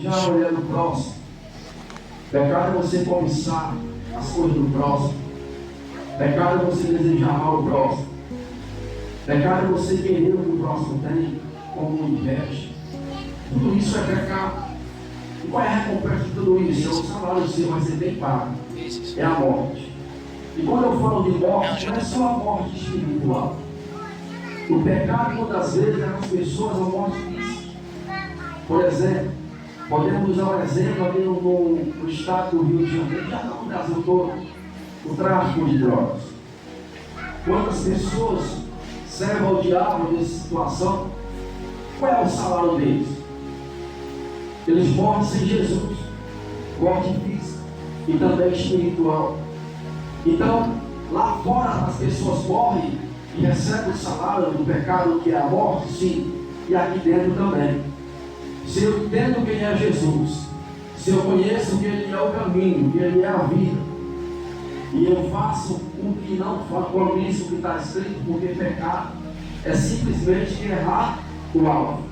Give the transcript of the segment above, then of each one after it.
já olhando o próximo. Pecado é você cobiçar as coisas do próximo. Pecado é você desejar mal o próximo. Pecado é você querer o que o próximo tem, como inveja. Tudo isso é pecado. E qual é a recompensa de tudo isso? É o salário seu, vai ser bem pago. É a morte. E quando eu falo de morte, não é só a morte espiritual. O pecado, muitas vezes, é nas pessoas a morte física. Por exemplo, podemos usar um exemplo ali no estado do Rio de Janeiro, já não no Brasil todo, o tráfico de drogas. Quantas pessoas servem ao diabo nessa situação? Qual é o salário deles? Eles morrem sem Jesus, morte física e também espiritual. Então, lá fora as pessoas morrem e recebem o salário do pecado, que é a morte, sim, e aqui dentro também. Se eu entendo quem é Jesus, se eu conheço que Ele é o caminho, que Ele é a vida, e eu faço o que não faço, isso que está escrito, porque pecado é simplesmente errar o alvo.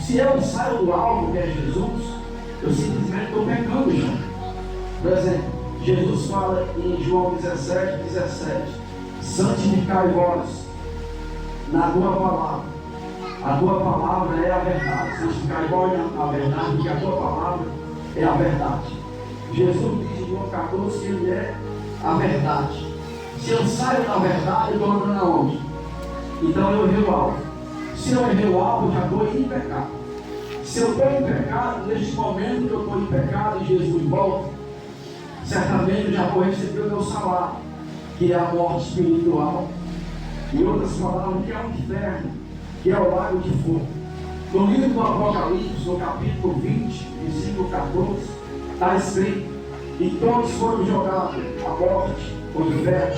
Se eu saio do alvo, que é Jesus, eu simplesmente estou pecando já. Por exemplo, Jesus fala em João 17:17: santificai-vos na tua palavra. A tua palavra é a verdade. Santificai-vos na verdade, porque a tua palavra é a verdade. Jesus diz em João 14 que Ele é a verdade. Se eu saio da verdade, eu estou andando aonde? Então eu errei o alvo. Se eu errei o alvo, eu já estou em pecado. Se eu estou em pecado, neste momento que eu estou em pecado e Jesus volta, certamente eu já vou receber o meu salário, que é a morte espiritual. Em outras palavras, que é o inferno, que é o lago de fogo. No livro do Apocalipse, no capítulo 20, versículo 14, está escrito: e todos foram jogados à morte, o inferno.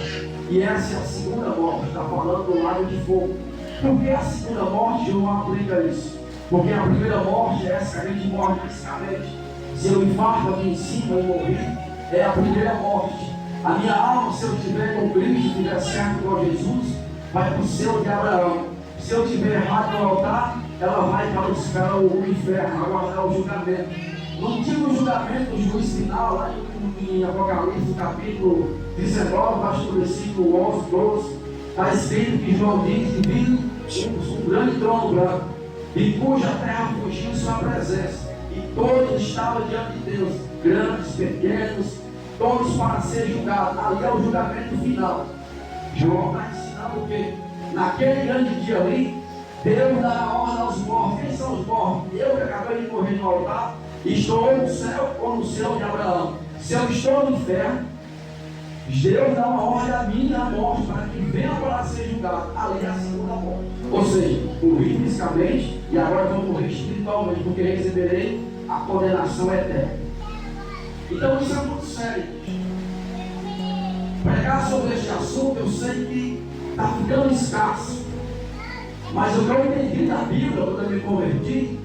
E essa é a segunda morte, está falando do lago de fogo. Por que a segunda morte não aplica isso? Porque a primeira morte é essa que a gente morre fisicamente. Se eu infarto aqui em cima e morrer, é a primeira morte. A minha alma, se eu estiver com Cristo, estiver certo com Jesus, vai para o céu de Abraão. Se eu estiver errado no altar, ela vai para o inferno, aguardar o julgamento. No último julgamento do juiz final, lá em Apocalipse, capítulo 19, acho que o versículo 11, 12, está escrito que João diz: e vi um grande trono branco, e cuja terra fugiu em sua presença, e todos estavam diante de Deus, grandes, pequenos, todos para ser julgados. Ali é o julgamento final. João está ensinando o quê? Naquele grande dia ali, Deus dá a ordem aos mortos. Quem são os mortos? Eu que acabei de morrer no altar, estou no céu ou no céu de Abraão. Se eu estou no inferno, Deus dá uma ordem a mim na morte, para que venha para ser julgado. Ali é a segunda morte. Ou seja, morri fisicamente e agora vou morrer espiritualmente, porque receberei a condenação eterna. Então isso é muito sério. Pregar sobre este assunto, eu sei que está ficando escasso. Mas o que eu entendi da Bíblia, quando eu me converti,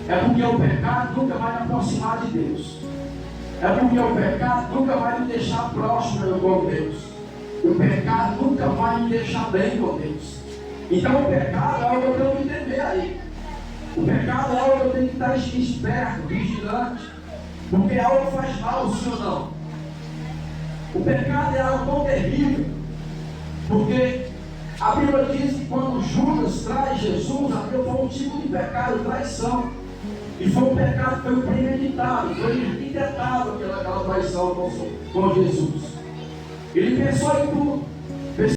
é porque o pecado nunca vai me aproximar de Deus. É porque o pecado nunca vai me deixar próximo com Deus. O pecado nunca vai me deixar bem com Deus. Então o pecado é algo que eu tenho que entender aí. O pecado é algo que eu tenho que estar esperto, vigilante, porque é algo que faz mal, sim ou não. O pecado é algo tão terrível, porque a Bíblia diz que quando Judas traz Jesus, aquilo foi um tipo de pecado, traição. E foi um pecado que foi premeditado, foi arquitetado aquela traição com Jesus. Ele pensou em tudo.